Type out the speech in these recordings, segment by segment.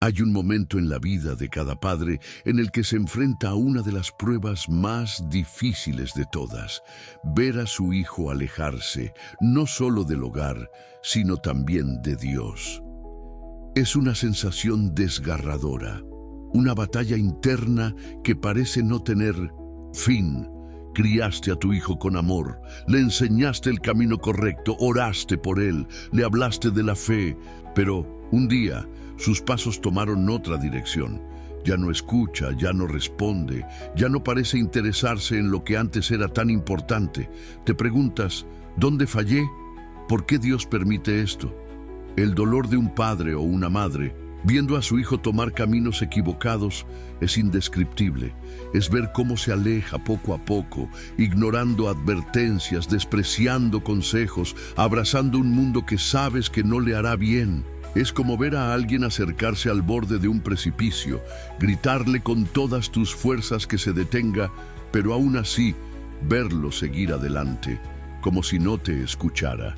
Hay un momento en la vida de cada padre en el que se enfrenta a una de las pruebas más difíciles de todas: ver a su hijo alejarse, no solo del hogar, sino también de Dios. Es una sensación desgarradora, una batalla interna que parece no tener fin. Criaste a tu hijo con amor, le enseñaste el camino correcto, oraste por él, le hablaste de la fe, pero un día sus pasos tomaron otra dirección. Ya no escucha, ya no responde, ya no parece interesarse en lo que antes era tan importante. Te preguntas, ¿dónde fallé? ¿Por qué Dios permite esto? El dolor de un padre o una madre viendo a su hijo tomar caminos equivocados es indescriptible. Es ver cómo se aleja poco a poco, ignorando advertencias, despreciando consejos, abrazando un mundo que sabes que no le hará bien. Es como ver a alguien acercarse al borde de un precipicio, gritarle con todas tus fuerzas que se detenga, pero aún así verlo seguir adelante, como si no te escuchara.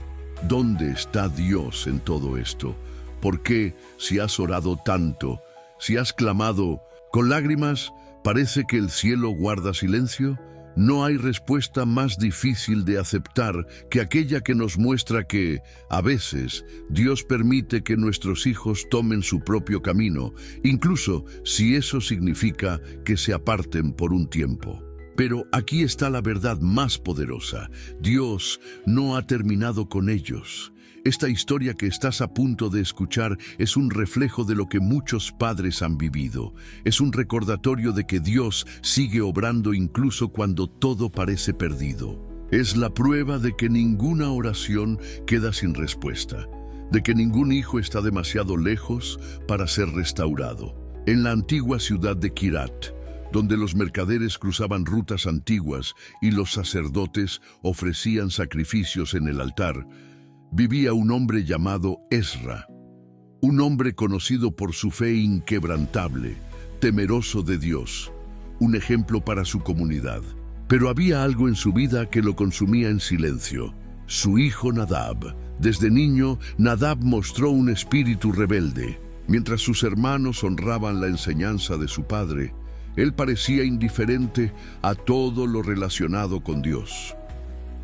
¿Dónde está Dios en todo esto? ¿Por qué, si has orado tanto, si has clamado con lágrimas, parece que el cielo guarda silencio? No hay respuesta más difícil de aceptar que aquella que nos muestra que, a veces, Dios permite que nuestros hijos tomen su propio camino, incluso si eso significa que se aparten por un tiempo. Pero aquí está la verdad más poderosa: Dios no ha terminado con ellos. Esta historia que estás a punto de escuchar es un reflejo de lo que muchos padres han vivido. Es un recordatorio de que Dios sigue obrando incluso cuando todo parece perdido. Es la prueba de que ninguna oración queda sin respuesta, de que ningún hijo está demasiado lejos para ser restaurado. En la antigua ciudad de Kirat, donde los mercaderes cruzaban rutas antiguas y los sacerdotes ofrecían sacrificios en el altar, vivía un hombre llamado Ezra, un hombre conocido por su fe inquebrantable, temeroso de Dios, un ejemplo para su comunidad. Pero había algo en su vida que lo consumía en silencio: su hijo Nadab. Desde niño, Nadab mostró un espíritu rebelde. Mientras sus hermanos honraban la enseñanza de su padre, él parecía indiferente a todo lo relacionado con Dios.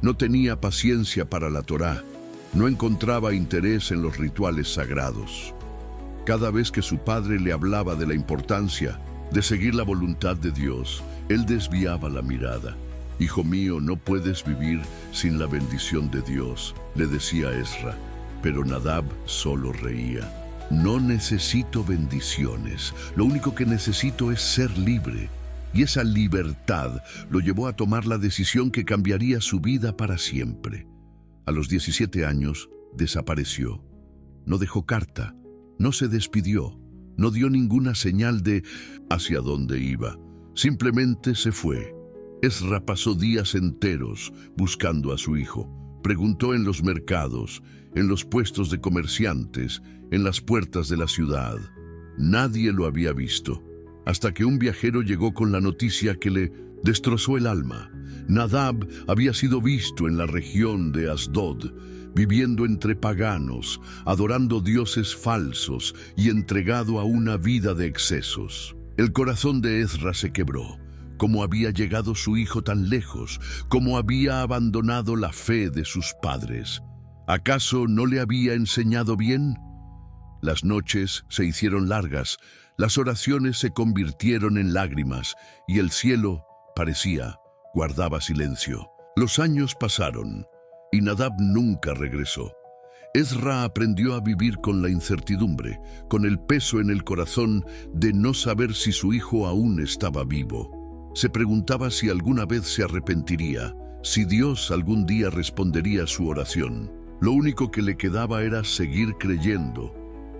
No tenía paciencia para la Torá, no encontraba interés en los rituales sagrados. Cada vez que su padre le hablaba de la importancia de seguir la voluntad de Dios, él desviaba la mirada. «Hijo mío, no puedes vivir sin la bendición de Dios», le decía Ezra, pero Nadab solo reía. «No necesito bendiciones, lo único que necesito es ser libre». Y esa libertad lo llevó a tomar la decisión que cambiaría su vida para siempre. A los 17 años, desapareció. No dejó carta, no se despidió, no dio ninguna señal de hacia dónde iba. Simplemente se fue. Ezra pasó días enteros buscando a su hijo. Preguntó en los mercados, en los puestos de comerciantes, en las puertas de la ciudad. Nadie lo había visto, hasta que un viajero llegó con la noticia que le destrozó el alma. Nadab había sido visto en la región de Asdod, viviendo entre paganos, adorando dioses falsos y entregado a una vida de excesos. El corazón de Ezra se quebró. ¿Cómo había llegado su hijo tan lejos? ¿Cómo había abandonado la fe de sus padres? ¿Acaso no le había enseñado bien? Las noches se hicieron largas, las oraciones se convirtieron en lágrimas y el cielo guardaba silencio. Los años pasaron y Nadab nunca regresó. Ezra aprendió a vivir con la incertidumbre, con el peso en el corazón de no saber si su hijo aún estaba vivo. Se preguntaba si alguna vez se arrepentiría, si Dios algún día respondería a su oración. Lo único que le quedaba era seguir creyendo,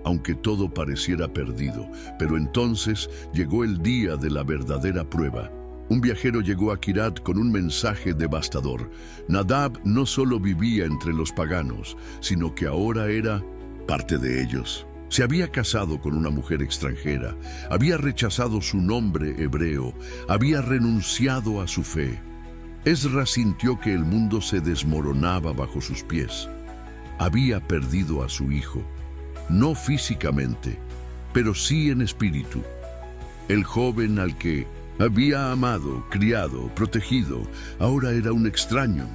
aunque todo pareciera perdido. Pero entonces llegó el día de la verdadera prueba. Un viajero llegó a Kirat con un mensaje devastador. Nadab no solo vivía entre los paganos, sino que ahora era parte de ellos. Se había casado con una mujer extranjera, había rechazado su nombre hebreo, había renunciado a su fe. Ezra sintió que el mundo se desmoronaba bajo sus pies. Había perdido a su hijo, no físicamente, pero sí en espíritu. El joven al que había amado, criado, protegido, ahora era un extraño.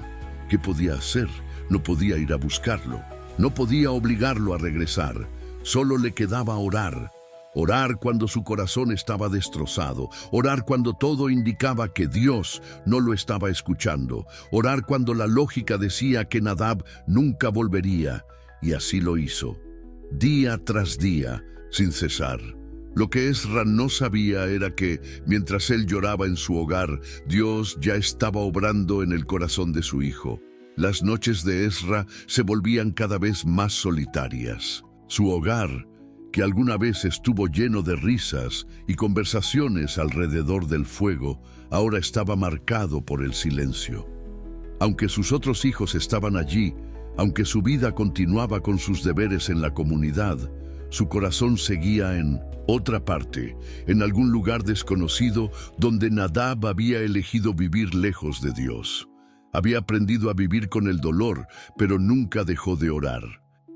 ¿Qué podía hacer? No podía ir a buscarlo. No podía obligarlo a regresar. Solo le quedaba orar. Orar cuando su corazón estaba destrozado. Orar cuando todo indicaba que Dios no lo estaba escuchando. Orar cuando la lógica decía que Nadab nunca volvería. Y así lo hizo, día tras día, sin cesar. Lo que Ezra no sabía era que, mientras él lloraba en su hogar, Dios ya estaba obrando en el corazón de su hijo. Las noches de Ezra se volvían cada vez más solitarias. Su hogar, que alguna vez estuvo lleno de risas y conversaciones alrededor del fuego, ahora estaba marcado por el silencio. Aunque sus otros hijos estaban allí, aunque su vida continuaba con sus deberes en la comunidad, su corazón seguía en otra parte, en algún lugar desconocido donde Nadab había elegido vivir lejos de Dios. Había aprendido a vivir con el dolor, pero nunca dejó de orar.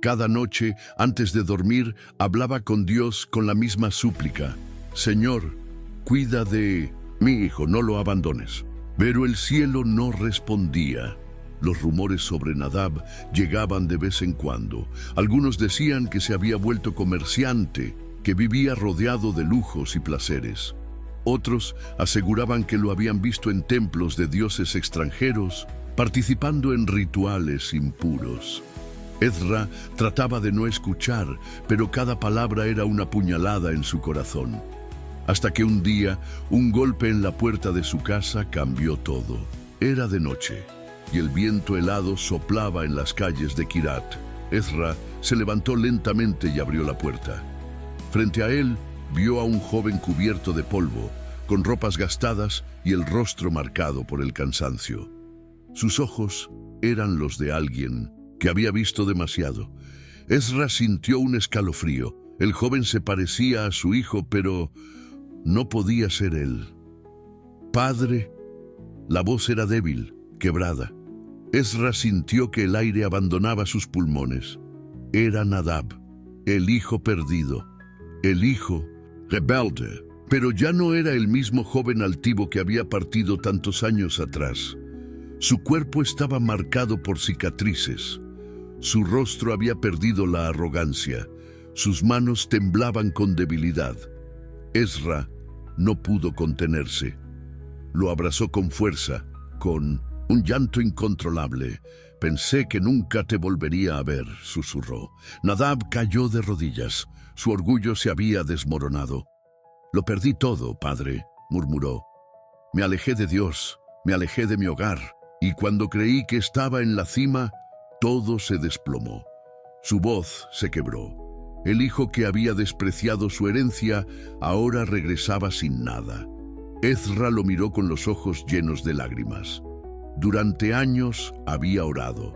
Cada noche, antes de dormir, hablaba con Dios con la misma súplica: Señor, cuida de mi hijo, no lo abandones. Pero el cielo no respondía. Los rumores sobre Nadab llegaban de vez en cuando. Algunos decían que se había vuelto comerciante, que vivía rodeado de lujos y placeres. Otros aseguraban que lo habían visto en templos de dioses extranjeros, participando en rituales impuros. Ezra trataba de no escuchar, pero cada palabra era una puñalada en su corazón. Hasta que un día, un golpe en la puerta de su casa cambió todo. Era de noche, y el viento helado soplaba en las calles de Kirat. Ezra se levantó lentamente y abrió la puerta. Frente a él, vio a un joven cubierto de polvo, con ropas gastadas y el rostro marcado por el cansancio. Sus ojos eran los de alguien que había visto demasiado. Ezra sintió un escalofrío. El joven se parecía a su hijo, pero no podía ser él. Padre, la voz era débil, quebrada. Ezra sintió que el aire abandonaba sus pulmones. Era Nadab, el hijo perdido, el hijo rebelde. Pero ya no era el mismo joven altivo que había partido tantos años atrás. Su cuerpo estaba marcado por cicatrices. Su rostro había perdido la arrogancia. Sus manos temblaban con debilidad. Ezra no pudo contenerse. Lo abrazó con fuerza, con un llanto incontrolable. Pensé que nunca te volvería a ver, susurró. Nadab cayó de rodillas. Su orgullo se había desmoronado. Lo perdí todo, padre, murmuró. Me alejé de Dios, me alejé de mi hogar, y cuando creí que estaba en la cima, todo se desplomó. Su voz se quebró. El hijo que había despreciado su herencia ahora regresaba sin nada. Ezra lo miró con los ojos llenos de lágrimas. Durante años había orado,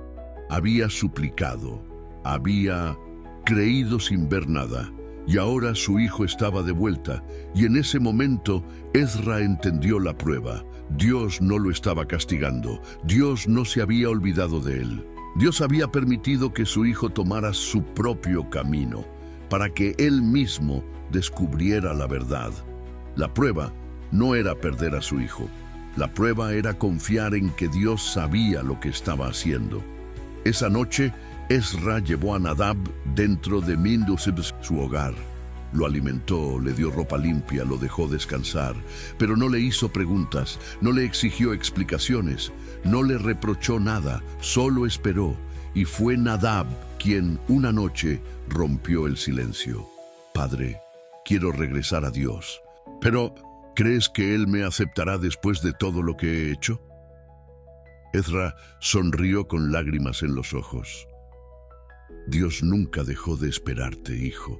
había suplicado, había creído sin ver nada. Y ahora su hijo estaba de vuelta, y en ese momento Ezra entendió la prueba. Dios no lo estaba castigando, Dios no se había olvidado de él. Dios había permitido que su hijo tomara su propio camino, para que él mismo descubriera la verdad. La prueba no era perder a su hijo, la prueba era confiar en que Dios sabía lo que estaba haciendo. Esa noche, Ezra llevó a Nadab dentro de Mindusib, su hogar. Lo alimentó, le dio ropa limpia, lo dejó descansar, pero no le hizo preguntas, no le exigió explicaciones, no le reprochó nada, solo esperó. Y fue Nadab quien una noche rompió el silencio. Padre, quiero regresar a Dios, pero ¿crees que Él me aceptará después de todo lo que he hecho? Ezra sonrió con lágrimas en los ojos. Dios nunca dejó de esperarte, hijo.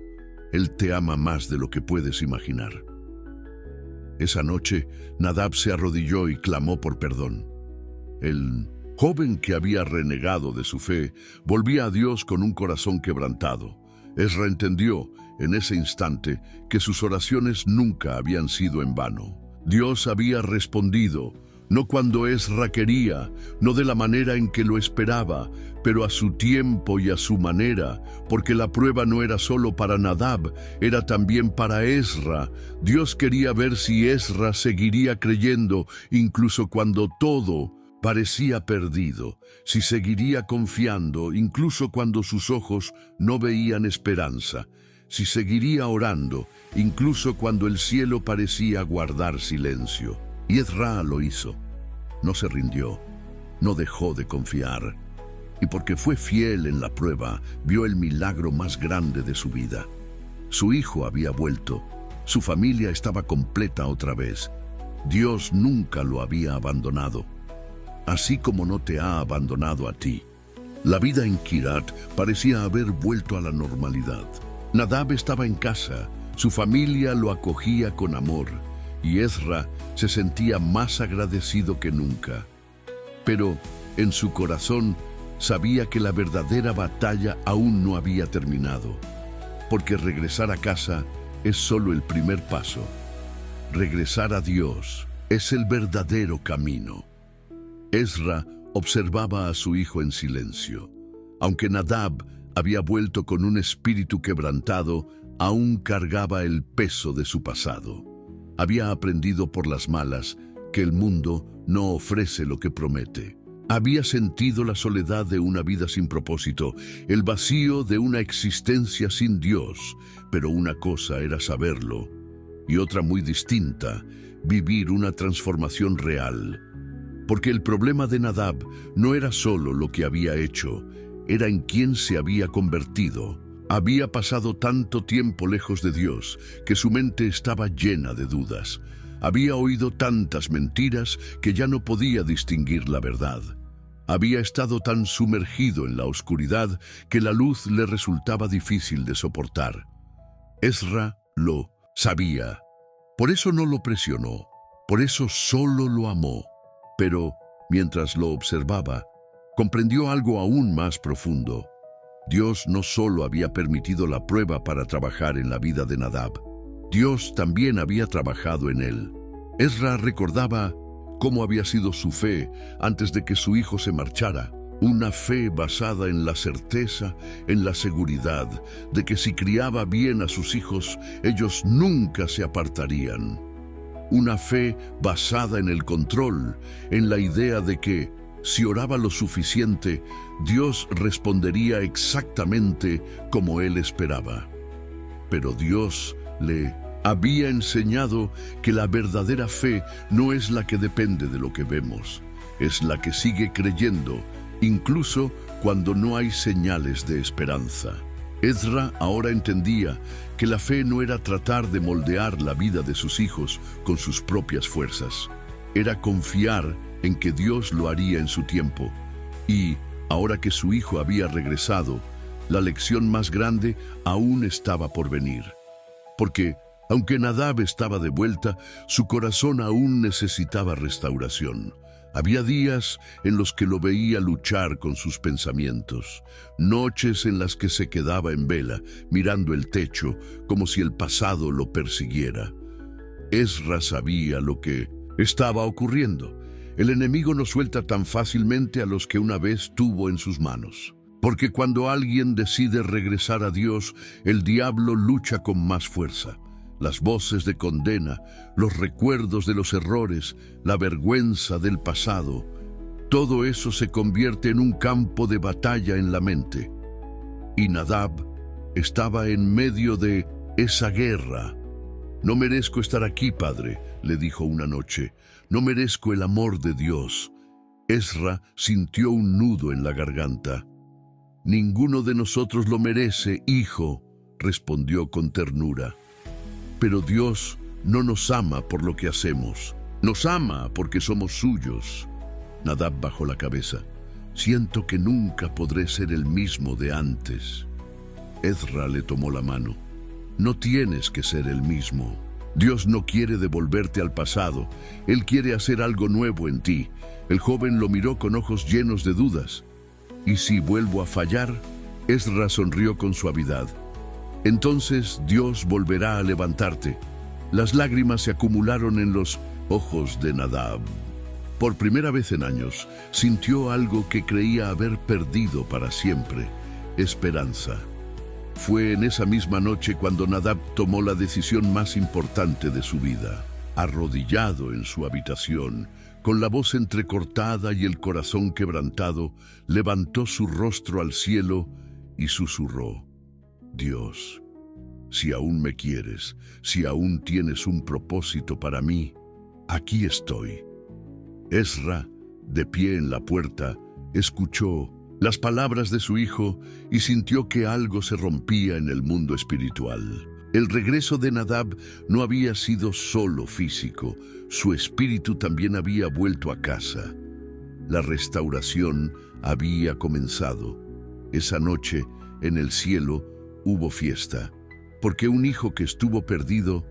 Él te ama más de lo que puedes imaginar. Esa noche, Nadab se arrodilló y clamó por perdón. El joven que había renegado de su fe volvía a Dios con un corazón quebrantado. Ezra entendió en ese instante que sus oraciones nunca habían sido en vano. Dios había respondido, no cuando Esra quería, no de la manera en que lo esperaba, pero a su tiempo y a su manera, porque la prueba no era solo para Nadab, era también para Esra. Dios quería ver si Esra seguiría creyendo, incluso cuando todo parecía perdido, si seguiría confiando, incluso cuando sus ojos no veían esperanza, si seguiría orando, incluso cuando el cielo parecía guardar silencio. Y Esra lo hizo. No se rindió, no dejó de confiar. Y porque fue fiel en la prueba, vio el milagro más grande de su vida. Su hijo había vuelto. Su familia estaba completa otra vez. Dios nunca lo había abandonado, así como no te ha abandonado a ti. La vida en Kirat parecía haber vuelto a la normalidad. Nadab estaba en casa, su familia lo acogía con amor, y Esra se sentía más agradecido que nunca. Pero en su corazón sabía que la verdadera batalla aún no había terminado, porque regresar a casa es solo el primer paso. Regresar a Dios es el verdadero camino. Esra observaba a su hijo en silencio. Aunque Nadab había vuelto con un espíritu quebrantado, aún cargaba el peso de su pasado. Había aprendido por las malas que el mundo no ofrece lo que promete. Había sentido la soledad de una vida sin propósito, el vacío de una existencia sin Dios, pero una cosa era saberlo, y otra muy distinta, vivir una transformación real. Porque el problema de Nadab no era solo lo que había hecho, era en quién se había convertido. Había pasado tanto tiempo lejos de Dios que su mente estaba llena de dudas. Había oído tantas mentiras que ya no podía distinguir la verdad. Había estado tan sumergido en la oscuridad que la luz le resultaba difícil de soportar. Esra lo sabía. Por eso no lo presionó, por eso solo lo amó. Pero, mientras lo observaba, comprendió algo aún más profundo. Dios no solo había permitido la prueba para trabajar en la vida de Nadab, Dios también había trabajado en él. Esra recordaba cómo había sido su fe antes de que su hijo se marchara. Una fe basada en la certeza, en la seguridad de que si criaba bien a sus hijos, ellos nunca se apartarían. Una fe basada en el control, en la idea de que, si oraba lo suficiente, Dios respondería exactamente como él esperaba. Pero Dios le había enseñado que la verdadera fe no es la que depende de lo que vemos, es la que sigue creyendo, incluso cuando no hay señales de esperanza. Esra ahora entendía que la fe no era tratar de moldear la vida de sus hijos con sus propias fuerzas. Era confiar en que Dios lo haría en su tiempo. Y, ahora que su hijo había regresado, la lección más grande aún estaba por venir. Porque, aunque Nadab estaba de vuelta, su corazón aún necesitaba restauración. Había días en los que lo veía luchar con sus pensamientos, noches en las que se quedaba en vela, mirando el techo, como si el pasado lo persiguiera. Esra sabía lo que estaba ocurriendo. El enemigo no suelta tan fácilmente a los que una vez tuvo en sus manos. Porque cuando alguien decide regresar a Dios, el diablo lucha con más fuerza. Las voces de condena, los recuerdos de los errores, la vergüenza del pasado, todo eso se convierte en un campo de batalla en la mente. Y Nadab estaba en medio de esa guerra. «No merezco estar aquí, padre», le dijo una noche. «No merezco el amor de Dios». Esra sintió un nudo en la garganta. «Ninguno de nosotros lo merece, hijo», respondió con ternura. Pero Dios no nos ama por lo que hacemos. Nos ama porque somos suyos. Nadab bajó la cabeza. «Siento que nunca podré ser el mismo de antes». Esra le tomó la mano. «No tienes que ser el mismo. Dios no quiere devolverte al pasado. Él quiere hacer algo nuevo en ti». El joven lo miró con ojos llenos de dudas. «¿Y si vuelvo a fallar?». Esra sonrió con suavidad. «Entonces Dios volverá a levantarte». Las lágrimas se acumularon en los ojos de Nadab. Por primera vez en años, sintió algo que creía haber perdido para siempre: esperanza. Fue en esa misma noche cuando Nadab tomó la decisión más importante de su vida. Arrodillado en su habitación, con la voz entrecortada y el corazón quebrantado, levantó su rostro al cielo y susurró: Dios, si aún me quieres, si aún tienes un propósito para mí, aquí estoy. Ezra, de pie en la puerta, escuchó las palabras de su hijo y sintió que algo se rompía en el mundo espiritual. El regreso de Nadab no había sido solo físico, su espíritu también había vuelto a casa. La restauración había comenzado. Esa noche, en el cielo, hubo fiesta, porque un hijo que estuvo perdido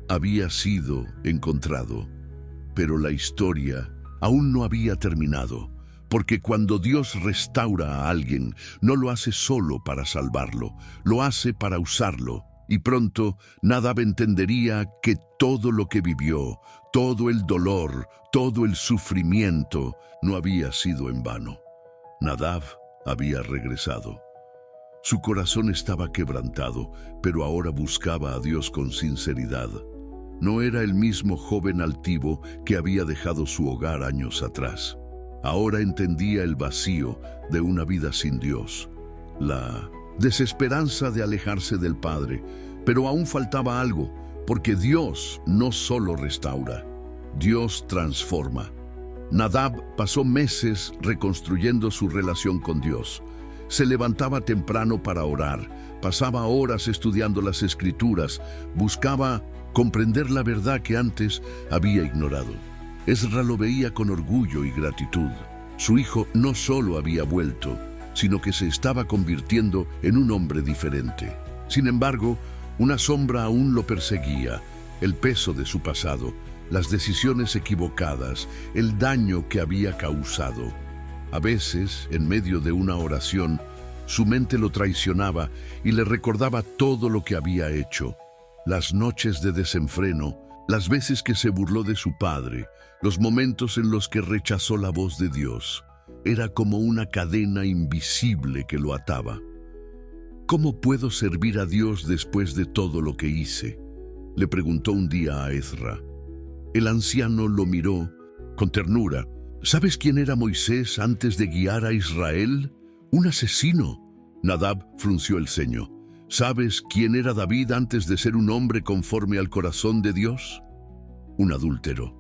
había sido encontrado. Pero la historia aún no había terminado, porque cuando Dios restaura a alguien, no lo hace solo para salvarlo, lo hace para usarlo. Y pronto Nadab entendería que todo lo que vivió, todo el dolor, todo el sufrimiento, no había sido en vano. Nadab había regresado. Su corazón estaba quebrantado, pero ahora buscaba a Dios con sinceridad. No era el mismo joven altivo que había dejado su hogar años atrás. Ahora entendía el vacío de una vida sin Dios, la desesperanza de alejarse del Padre, pero aún faltaba algo, porque Dios no solo restaura, Dios transforma. Nadab pasó meses reconstruyendo su relación con Dios. Se levantaba temprano para orar, pasaba horas estudiando las Escrituras, buscaba comprender la verdad que antes había ignorado. Ezra lo veía con orgullo y gratitud. Su hijo no solo había vuelto, sino que se estaba convirtiendo en un hombre diferente. Sin embargo, una sombra aún lo perseguía: el peso de su pasado, las decisiones equivocadas, el daño que había causado. A veces, en medio de una oración, su mente lo traicionaba y le recordaba todo lo que había hecho. Las noches de desenfreno, las veces que se burló de su padre, los momentos en los que rechazó la voz de Dios. Era como una cadena invisible que lo ataba. ¿Cómo puedo servir a Dios después de todo lo que hice?, le preguntó un día a Ezra. El anciano lo miró con ternura. ¿Sabes quién era Moisés antes de guiar a Israel? Un asesino. Nadab frunció el ceño. ¿Sabes quién era David antes de ser un hombre conforme al corazón de Dios? Un adúltero.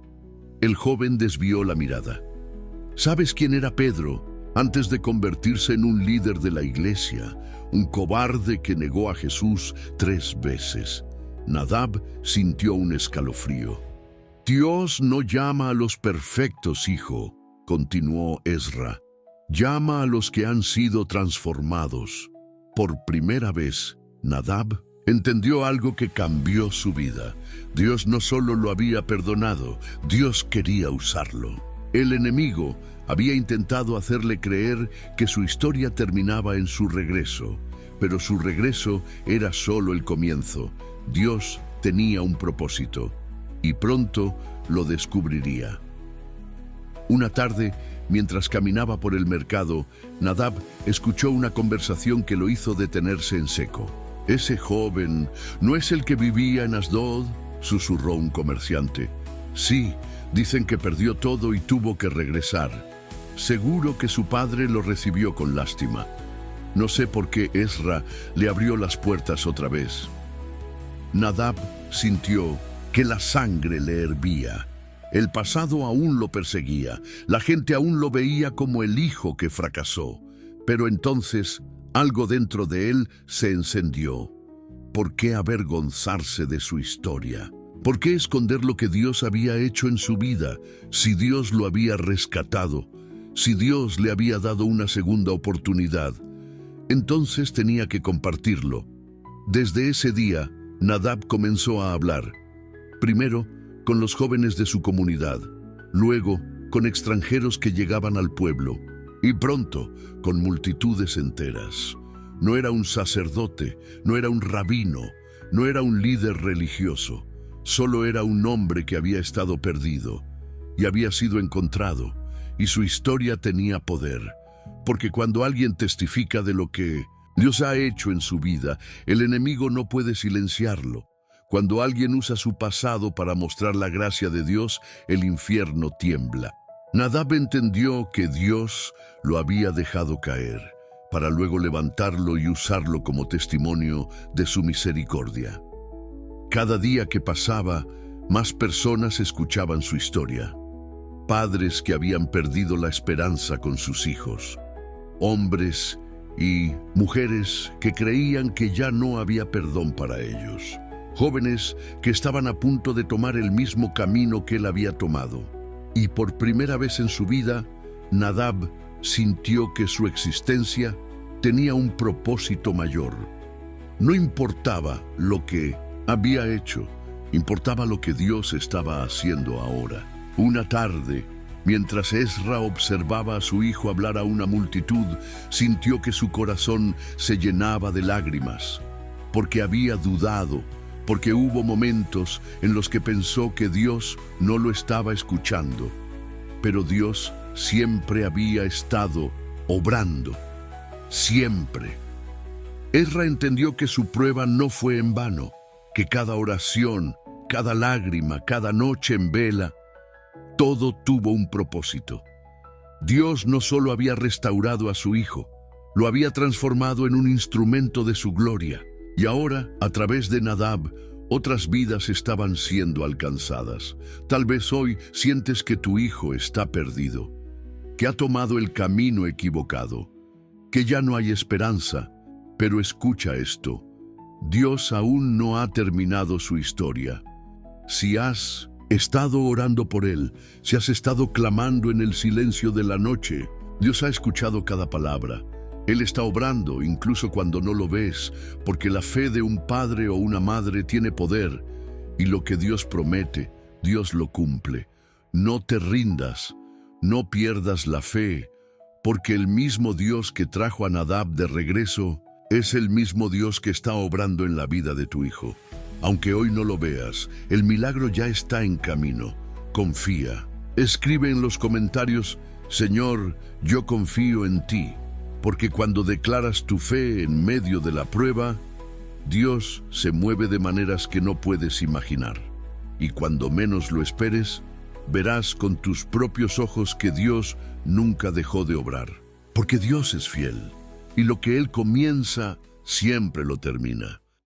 El joven desvió la mirada. ¿Sabes quién era Pedro antes de convertirse en un líder de la iglesia, un cobarde que negó a Jesús 3 veces? Nadab sintió un escalofrío. Dios no llama a los perfectos, hijo, continuó Ezra. Llama a los que han sido transformados. Por primera vez, Nadab entendió algo que cambió su vida. Dios no solo lo había perdonado, Dios quería usarlo. El enemigo había intentado hacerle creer que su historia terminaba en su regreso, pero su regreso era solo el comienzo. Dios tenía un propósito, y pronto lo descubriría. Una tarde, mientras caminaba por el mercado, Nadab escuchó una conversación que lo hizo detenerse en seco. «Ese joven, ¿no es el que vivía en Asdod?», susurró un comerciante. «Sí, dicen que perdió todo y tuvo que regresar. Seguro que su padre lo recibió con lástima. No sé por qué Ezra le abrió las puertas otra vez». Nadab sintió que la sangre le hervía. El pasado aún lo perseguía, la gente aún lo veía como el hijo que fracasó. Pero entonces algo dentro de él se encendió. ¿Por qué avergonzarse de su historia? ¿Por qué esconder lo que Dios había hecho en su vida, si Dios lo había rescatado, si Dios le había dado una segunda oportunidad? Entonces tenía que compartirlo. Desde ese día, Nadab comenzó a hablar. Primero, con los jóvenes de su comunidad, luego con extranjeros que llegaban al pueblo, y pronto con multitudes enteras. No era un sacerdote, no era un rabino, no era un líder religioso, solo era un hombre que había estado perdido. y había sido encontrado, y su historia tenía poder, porque cuando alguien testifica de lo que Dios ha hecho en su vida, el enemigo no puede silenciarlo. Cuando alguien usa su pasado para mostrar la gracia de Dios, el infierno tiembla. Nadab entendió que Dios lo había dejado caer, para luego levantarlo y usarlo como testimonio de su misericordia. Cada día que pasaba, más personas escuchaban su historia. Padres que habían perdido la esperanza con sus hijos. Hombres y mujeres que creían que ya no había perdón para ellos. Jóvenes que estaban a punto de tomar el mismo camino que él había tomado. Y por primera vez en su vida, Nadab sintió que su existencia tenía un propósito mayor. No importaba lo que había hecho, importaba lo que Dios estaba haciendo ahora. Una tarde, mientras Ezra observaba a su hijo hablar a una multitud, sintió que su corazón se llenaba de lágrimas, porque había dudado, porque hubo momentos en los que pensó que Dios no lo estaba escuchando. Pero Dios siempre había estado obrando, siempre. Ezra entendió que su prueba no fue en vano, que cada oración, cada lágrima, cada noche en vela, todo tuvo un propósito. Dios no solo había restaurado a su hijo, lo había transformado en un instrumento de su gloria. Y ahora, a través de Nadab, otras vidas estaban siendo alcanzadas. Tal vez hoy sientes que tu hijo está perdido, que ha tomado el camino equivocado, que ya no hay esperanza. Pero escucha esto, Dios aún no ha terminado su historia. Si has estado orando por él, si has estado clamando en el silencio de la noche, Dios ha escuchado cada palabra. Él está obrando incluso cuando no lo ves, porque la fe de un padre o una madre tiene poder, y lo que Dios promete, Dios lo cumple. No te rindas, no pierdas la fe, porque el mismo Dios que trajo a Nadab de regreso es el mismo Dios que está obrando en la vida de tu hijo. Aunque hoy no lo veas, el milagro ya está en camino. Confía. Escribe en los comentarios: Señor, yo confío en ti. Porque cuando declaras tu fe en medio de la prueba, Dios se mueve de maneras que no puedes imaginar. Y cuando menos lo esperes, verás con tus propios ojos que Dios nunca dejó de obrar. Porque Dios es fiel, y lo que Él comienza, siempre lo termina.